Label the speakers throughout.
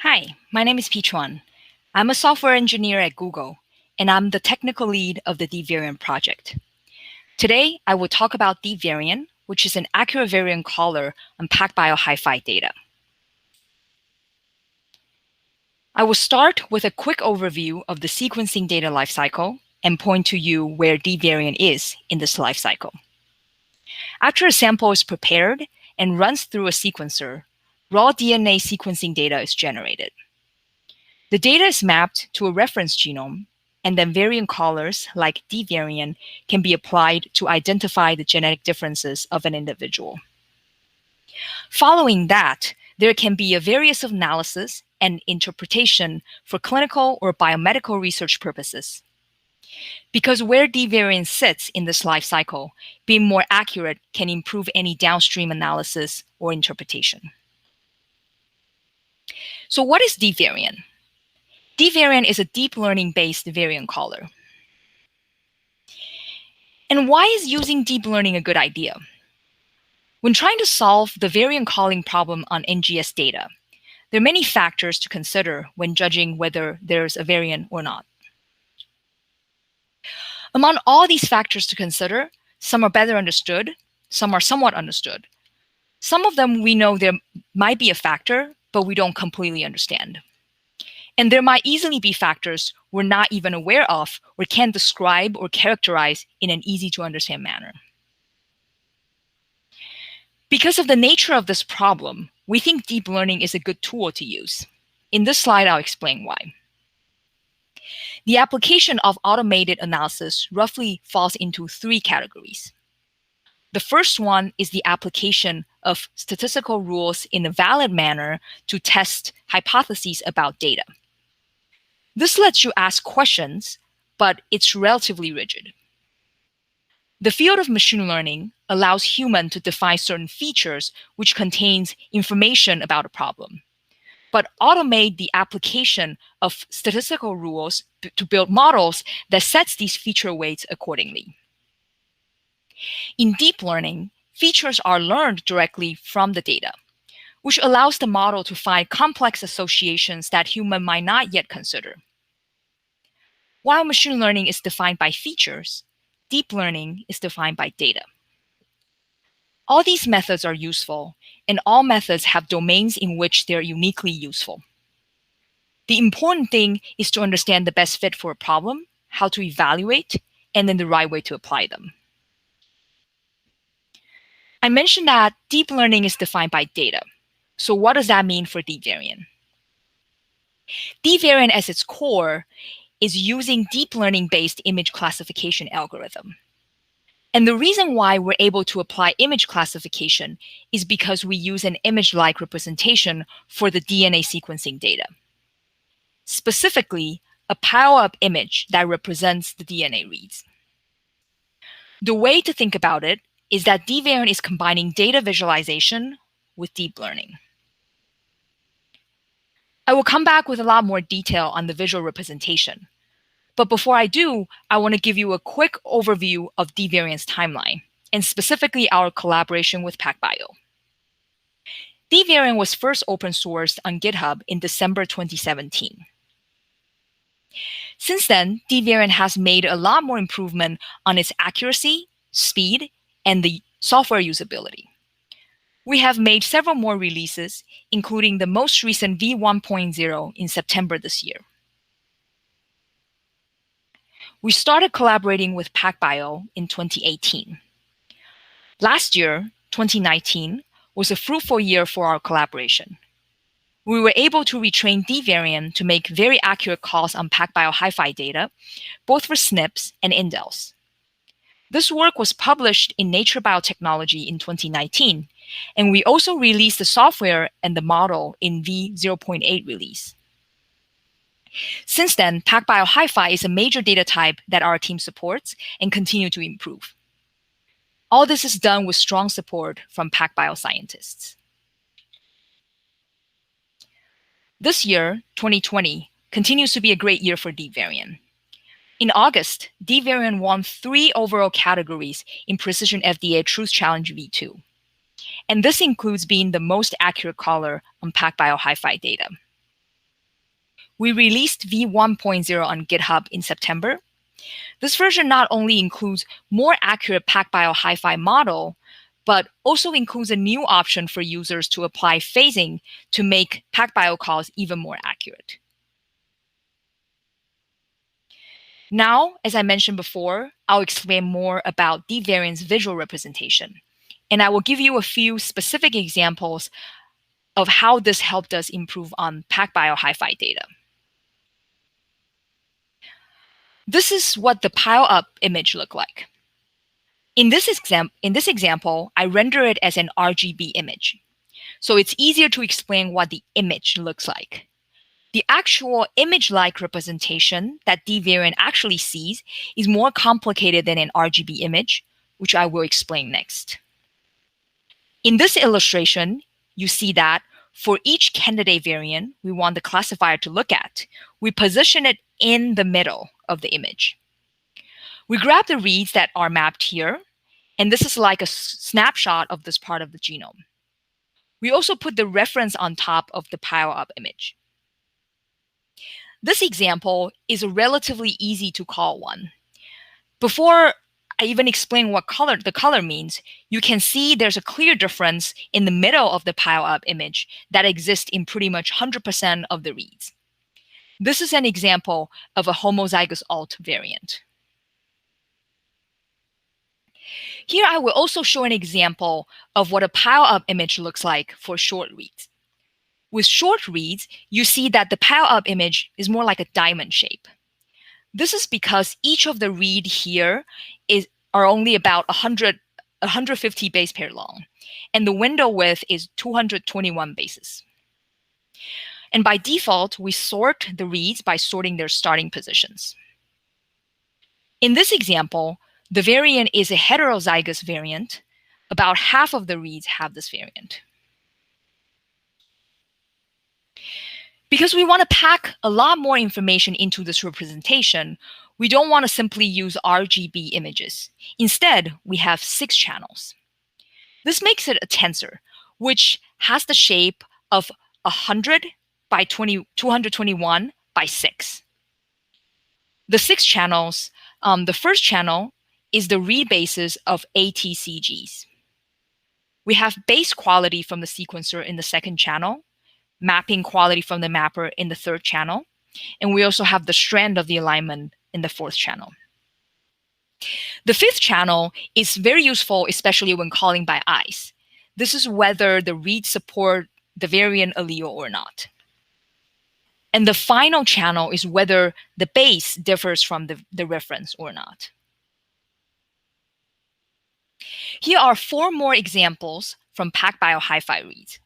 Speaker 1: Hi, my name is Pi-Chuan. I'm a software engineer at Google, and I'm the technical lead of the DeepVariant project. Today, I will talk about DeepVariant, which is an accurate variant caller on PacBio HiFi data. I will start with a quick overview of the sequencing data lifecycle and point to you where DeepVariant is in this lifecycle. After a sample is prepared and runs through a sequencer, raw DNA sequencing data is generated. The data is mapped to a reference genome, and then variant callers like DeepVariant can be applied to identify the genetic differences of an individual. Following that, there can be a various of analysis and interpretation for clinical or biomedical research purposes. Because where DeepVariant sits in this life cycle, being more accurate can improve any downstream analysis or interpretation. So what is DeepVariant? DeepVariant is a deep learning-based variant caller. And why is using deep learning a good idea? When trying to solve the variant calling problem on NGS data, there are many factors to consider when judging whether there's a variant or not. Among all these factors to consider, some are better understood, some are somewhat understood. Some of them we know there might be a factor, but we don't completely understand. And there might easily be factors we're not even aware of or can't describe or characterize in an easy to understand manner. Because of the nature of this problem, we think deep learning is a good tool to use. In this slide, I'll explain why. The application of automated analysis roughly falls into three categories. The first one is the application of statistical rules in a valid manner to test hypotheses about data. This lets you ask questions, but it's relatively rigid. The field of machine learning allows humans to define certain features which contains information about a problem, but automate the application of statistical rules to build models that sets these feature weights accordingly. In deep learning, features are learned directly from the data, which allows the model to find complex associations that humans might not yet consider. While machine learning is defined by features, deep learning is defined by data. All these methods are useful, and all methods have domains in which they're uniquely useful. The important thing is to understand the best fit for a problem, how to evaluate, and then the right way to apply them. I mentioned that deep learning is defined by data. So what does that mean for DeepVariant? DeepVariant as its core is using deep learning-based image classification algorithm. And the reason why we're able to apply image classification is because we use an image-like representation for the DNA sequencing data. Specifically, a pile-up image that represents the DNA reads. The way to think about it is that DeepVariant is combining data visualization with deep learning. I will come back with a lot more detail on the visual representation. But before I do, I want to give you a quick overview of DeepVariant's timeline, and specifically our collaboration with PacBio. DeepVariant was first open sourced on GitHub in December 2017. Since then, DeepVariant has made a lot more improvement on its accuracy, speed, and the software usability. We have made several more releases, including the most recent v1.0 in September this year. We started collaborating with PacBio in 2018. Last year, 2019, was a fruitful year for our collaboration. We were able to retrain DeepVariant to make very accurate calls on PacBio HiFi data, both for SNPs and Indels. This work was published in Nature Biotechnology in 2019, and we also released the software and the model in v0.8 release. Since then, PacBio HiFi is a major data type that our team supports and continue to improve. All this is done with strong support from PacBio scientists. This year, 2020, continues to be a great year for DeepVariant. In August, DeepVariant won 3 overall categories in PrecisionFDA Truth Challenge v2. And this includes being the most accurate caller on PacBio HiFi data. we released v1.0 on GitHub in September. This version not only includes more accurate PacBio HiFi model, but also includes a new option for users to apply phasing to make PacBio calls even more accurate. Now, as I mentioned before, I'll explain more about DeepVariant's visual representation, and I will give you a few specific examples of how this helped us improve on PacBio HiFi data. This is what the pile-up image looked like. In this example, I render it as an RGB image, so it's easier to explain what the image looks like. The actual image-like representation that DeepVariant actually sees is more complicated than an RGB image, which I will explain next. In this illustration, you see that for each candidate variant we want the classifier to look at, we position it in the middle of the image. We grab the reads that are mapped here, and this is like a snapshot of this part of the genome. We also put the reference on top of the pile-up image. This example is a relatively easy to call one. Before I even explain what the color means, you can see there's a clear difference in the middle of the pile-up image that exists in pretty much 100% of the reads. This is an example of a homozygous alt variant. Here I will also show an example of what a pile-up image looks like for short reads. With short reads, you see that the pile-up image is more like a diamond shape. This is because each of the read here are only about 150 base pair long, and the window width is 221 bases. And by default, we sort the reads by sorting their starting positions. In this example, the variant is a heterozygous variant. About half of the reads have this variant. Because we want to pack a lot more information into this representation, we don't want to simply use RGB images. Instead, we have 6 channels. This makes it a tensor, which has the shape of 100 by 221 by 6. The 6 channels, the first channel is the read bases of ATCGs. We have base quality from the sequencer in the second channel, mapping quality from the mapper in the third channel, and we also have the strand of the alignment in the fourth channel. The fifth channel is very useful, especially when calling by eyes. This is whether the reads support the variant allele or not. And the final channel is whether the base differs from the reference or not. Here are 4 more examples from PacBio HiFi reads.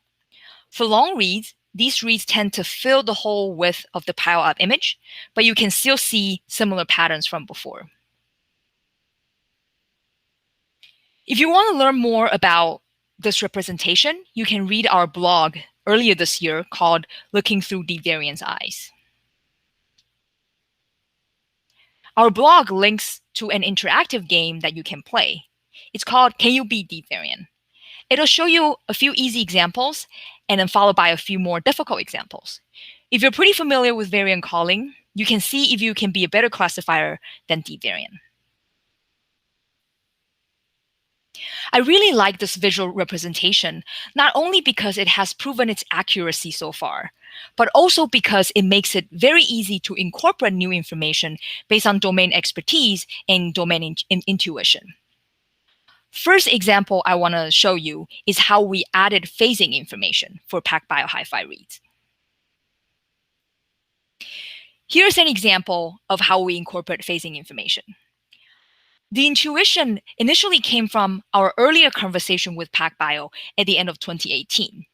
Speaker 1: For long reads, these reads tend to fill the whole width of the pile-up image, but you can still see similar patterns from before. If you want to learn more about this representation, you can read our blog earlier this year called Looking Through DeepVariant's Eyes. Our blog links to an interactive game that you can play. It's called Can You Beat DeepVariant? It'll show you a few easy examples and then followed by a few more difficult examples. If you're pretty familiar with variant calling, you can see if you can be a better classifier than DeepVariant. I really like this visual representation, not only because it has proven its accuracy so far, but also because it makes it very easy to incorporate new information based on domain expertise and domain intuition. First example I want to show you is how we added phasing information for PacBio HiFi reads. Here's an example of how we incorporate phasing information. The intuition initially came from our earlier conversation with PacBio at the end of 2018.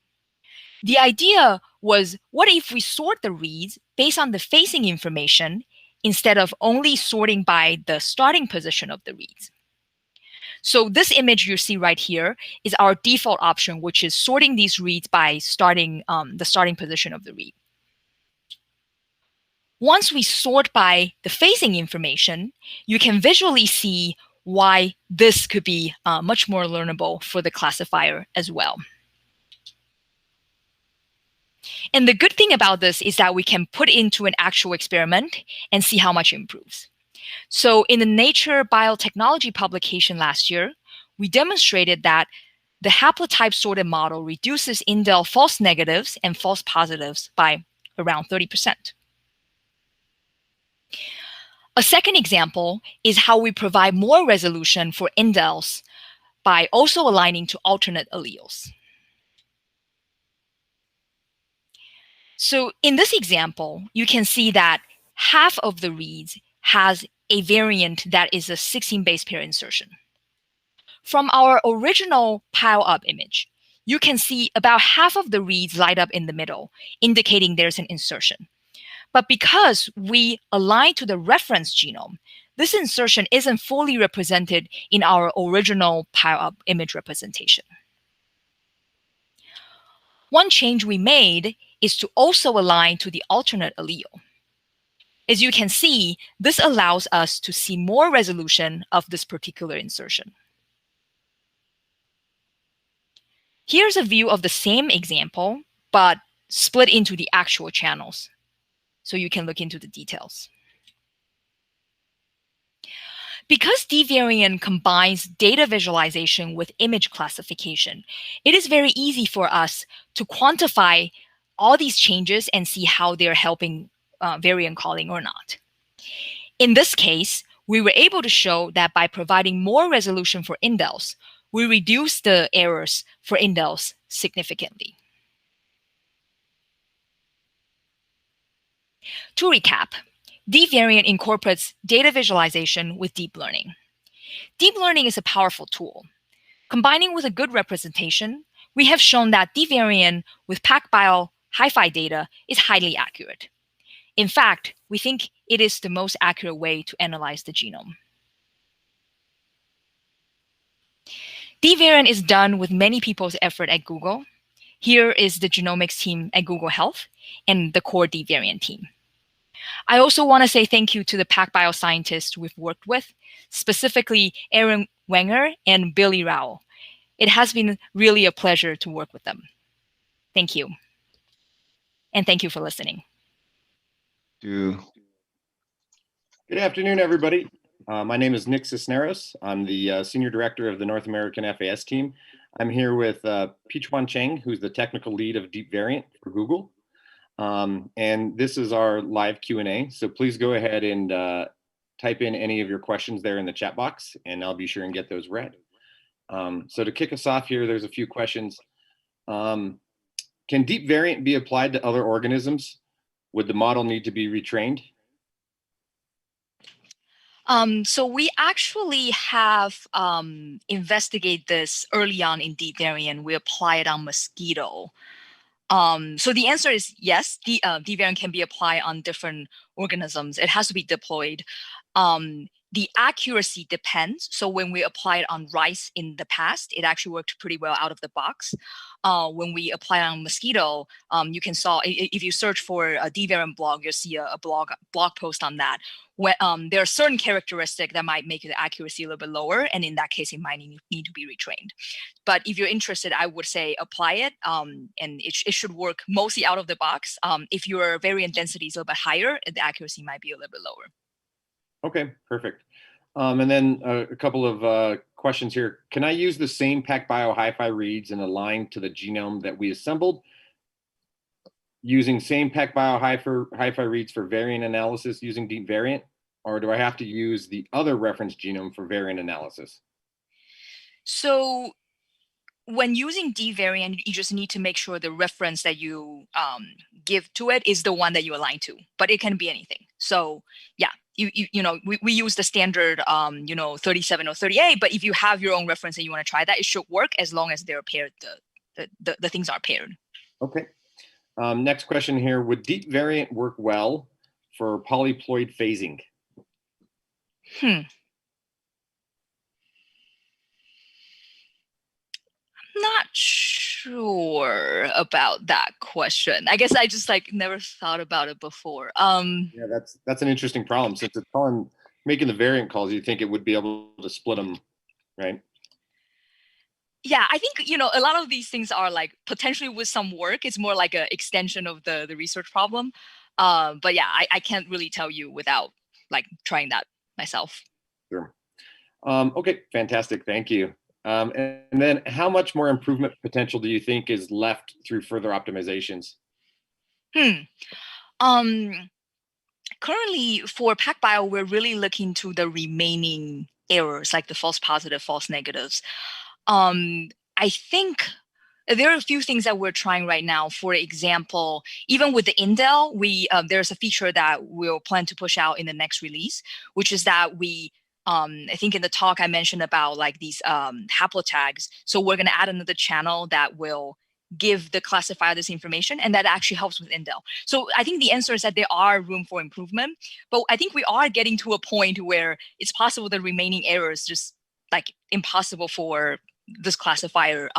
Speaker 1: The idea was, what if we sort the reads based on the phasing information instead of only sorting by the starting position of the reads? So this image you see right here is our default option, which is sorting these reads by the starting position of the read. Once we sort by the phasing information, you can visually see why this could be much more learnable for the classifier as well. And the good thing about this is that we can put into an actual experiment and see how much it improves. So in the Nature Biotechnology publication last year, we demonstrated that the haplotype sorted model reduces indel false negatives and false positives by around 30%. A second example is how we provide more resolution for indels by also aligning to alternate alleles. So in this example, you can see that half of the reads has a variant that is a 16 base pair insertion. From our original pile-up image, you can see about half of the reads light up in the middle, indicating there's an insertion. But because we align to the reference genome, this insertion isn't fully represented in our original pile-up image representation. One change we made is to also align to the alternate allele. As you can see, this allows us to see more resolution of this particular insertion. Here's a view of the same example, but split into the actual channels, so you can look into the details. Because DeepVariant combines data visualization with image classification, it is very easy for us to quantify all these changes and see how they're helping variant calling or not. In this case, we were able to show that by providing more resolution for indels, we reduce the errors for indels significantly. To recap, DeepVariant incorporates data visualization with deep learning. Deep learning is a powerful tool. Combining with a good representation, we have shown that DeepVariant with PacBio HiFi data is highly accurate. In fact, we think it is the most accurate way to analyze the genome. DeepVariant is done with many people's effort at Google. Here is the genomics team at Google Health and the core DeepVariant team. I also want to say thank you to the PacBio scientists we've worked with, specifically Aaron Wenger and Billy Rao. It has been really a pleasure to work with them. Thank you. And thank you for listening.
Speaker 2: Good afternoon, everybody. My name is Nick Cisneros. I'm the Senior Director of the North American FAS team. I'm here with Pi-Chuan Chang, who's the technical lead of DeepVariant for Google. And this is our live Q&A. So please go ahead and type in any of your questions there in the chat box, and I'll be sure and get those read. So to kick us off here, there's a few questions. Can DeepVariant be applied to other organisms? Would the model need to be retrained?
Speaker 1: So we actually have investigated this early on in DeepVariant. We apply it on mosquito. So the answer is yes, DeepVariant can be applied on different organisms. It has to be deployed. The accuracy depends. So when we applied on rice in the past, it actually worked pretty well out of the box. When we apply on mosquito, you can saw if you search for a DeepVariant blog, you'll see a blog post on that. When, there are certain characteristics that might make the accuracy a little bit lower, and in that case, it might need to be retrained. But if you're interested, I would say apply it, and it should work mostly out of the box. If your variant density is a little bit higher, the accuracy might be a little bit lower.
Speaker 2: Okay, perfect. And then a couple of questions here. Can I use the same PacBio HiFi reads and align to the genome that we assembled using same PacBio HiFi reads for variant analysis using DeepVariant, or do I have to use the other reference genome for variant analysis?
Speaker 1: So when using DeepVariant, you just need to make sure the reference that you give to it is the one that you align to, but it can be anything. So yeah, we use the standard 37 or 38, but if you have your own reference and you want to try that, it should work as long as they're paired, the things are paired.
Speaker 2: Okay. Next question here, would DeepVariant work well for polyploid phasing?
Speaker 1: Not sure about that question. I guess I just never thought about it before.
Speaker 2: Yeah, that's an interesting problem. Since it's making the variant calls, you think it would be able to split them, right?
Speaker 1: Yeah, I think, a lot of these things are like potentially with some work, it's more like an extension of the research problem. But yeah, I can't really tell you without like trying that myself.
Speaker 2: Sure. Okay, fantastic. Thank you. And then how much more improvement potential do you think is left through further optimizations?
Speaker 1: Hmm. Um, Currently for PacBio, we're really looking to the remaining errors, like the false positive, false negatives. I think there are a few things that we're trying right now. For example, even with the Indel, there's a feature that we'll plan to push out in the next release, which is that I think in the talk I mentioned about like these haplotags. So we're going to add another channel that will give the classifier this information, and that actually helps with Indel. So I think the answer is that there are room for improvement, but I think we are getting to a point where it's possible the remaining errors just like impossible for this classifier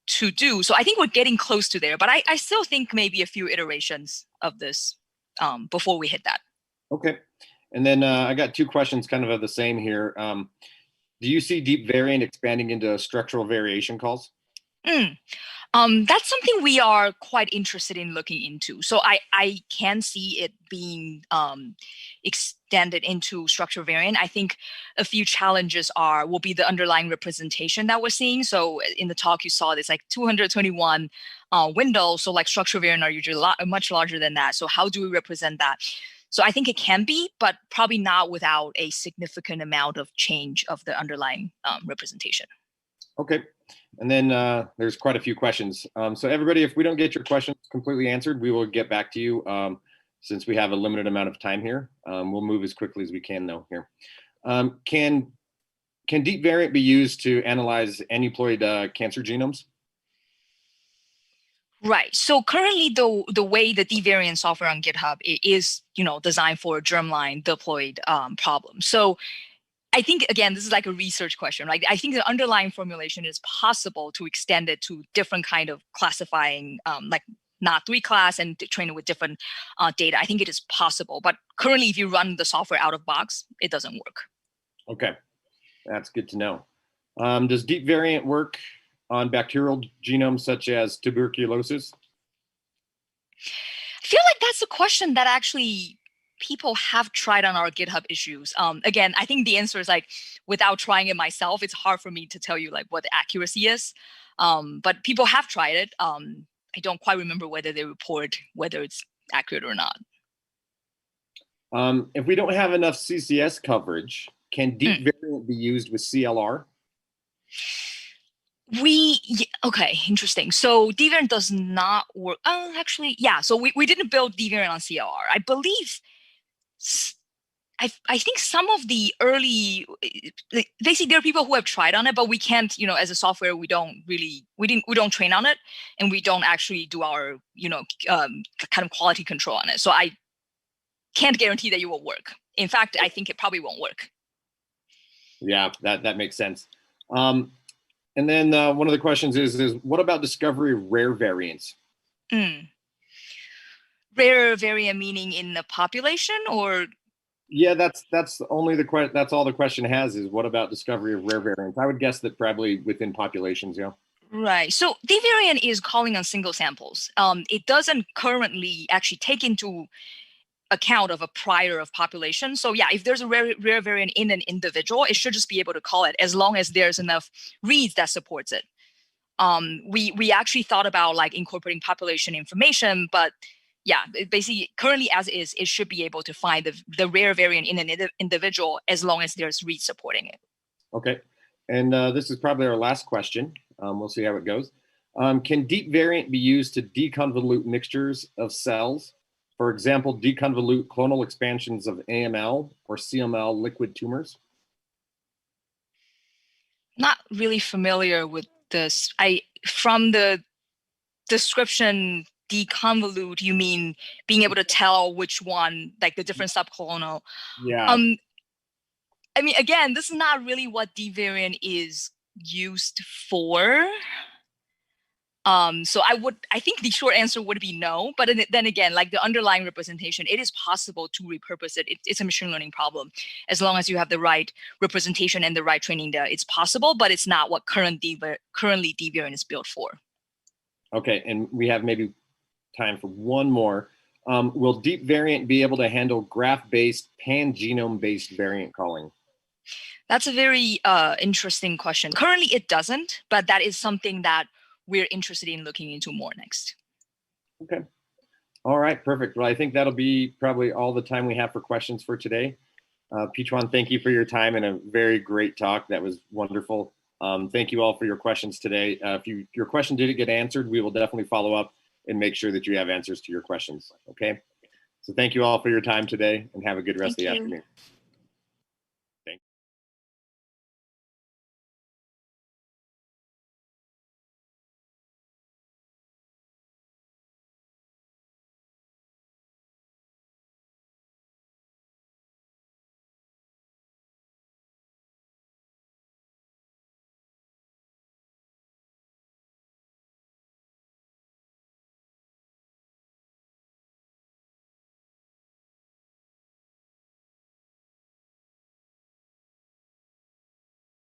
Speaker 1: to do. So I think we're getting close to there, but I still think maybe a few iterations of this before we hit that.
Speaker 2: Okay. And then I got two questions kind of the same here. Do you see DeepVariant expanding into structural variation calls?
Speaker 1: Mm. That's something we are quite interested in looking into. So I can see it being extended into structural variant. I think a few challenges will be the underlying representation that we're seeing. So in the talk you saw this like 221 windows. So like structural variant are usually much larger than that. So how do we represent that? So I think it can be, but probably not without a significant amount of change of the underlying representation.
Speaker 2: Okay. And then there's quite a few questions. So everybody, if we don't get your questions completely answered, we will get back to you since we have a limited amount of time here. We'll move as quickly as we can though here. Can DeepVariant be used to analyze aneuploid cancer genomes?
Speaker 1: Right. So currently, the way the DeepVariant software on GitHub is, designed for germline diploid problem. So I think again, this is like a research question, right? I think the underlying formulation is possible to extend it to different kind of classifying, like NOT3 class and train it with different data. I think it is possible, but currently, if you run the software out of box, it doesn't work.
Speaker 2: Okay, that's good to know. Does DeepVariant work on bacterial genomes such as tuberculosis?
Speaker 1: I feel like that's a question that actually people have tried on our GitHub issues. Again, I think the answer is like, without trying it myself, it's hard for me to tell you like what the accuracy is. But people have tried it. I don't quite remember whether they report whether it's accurate or not.
Speaker 2: If we don't have enough CCS coverage, can DeepVariant be used with CLR?
Speaker 1: Okay, interesting. So DVariant does not work. Oh, actually, yeah. So we didn't build DVariant on CLR. I believe I think some of the early, basically there are people who have tried on it, but we can't, as a software, we don't train on it, and we don't actually do our, kind of quality control on it. So I can't guarantee that it will work. In fact, I think it probably won't work.
Speaker 2: Yeah, that makes sense. And then one of the questions is what about discovery of rare variants?
Speaker 1: Rare variant meaning in the population, or?
Speaker 2: Yeah, that's only the question. That's all the question has is what about discovery of rare variants? I would guess that probably within populations, yeah.
Speaker 1: Right. So DeepVariant is calling on single samples. It doesn't currently actually take into account of a prior of population. So yeah, if there's a rare variant in an individual, it should just be able to call it as long as there's enough reads that supports it. We actually thought about like incorporating population information, but yeah, basically currently as is, it should be able to find the rare variant in an individual as long as there's reads supporting it.
Speaker 2: Okay. And this is probably our last question. We'll see how it goes. Can DeepVariant be used to deconvolute mixtures of cells? For example, deconvolute clonal expansions of AML or CML liquid tumors?
Speaker 1: Not really familiar with this. From the description, deconvolute, you mean being able to tell which one, like the different subclonal?
Speaker 2: Yeah.
Speaker 1: I mean, again, this is not really what DeepVariant is used for. So I think the short answer would be no, but then again, like the underlying representation, it is possible to repurpose it. It's a machine learning problem. As long as you have the right representation and the right training data, it's possible, but it's not what currently DeepVariant is built for.
Speaker 2: Okay, and we have maybe time for one more. Will DeepVariant be able to handle graph-based, pan-genome-based variant calling?
Speaker 1: That's a very interesting question. Currently, it doesn't, but that is something that we're interested in looking into more next.
Speaker 2: Okay. All right, perfect. Well, I think that'll be probably all the time we have for questions for today. Pi-Chuan, thank you for your time and a very great talk. That was wonderful. Thank you all for your questions today. If your question didn't get answered, we will definitely follow up and make sure that you have answers to your questions. Okay. So thank you all for your time today and have a good rest of the afternoon.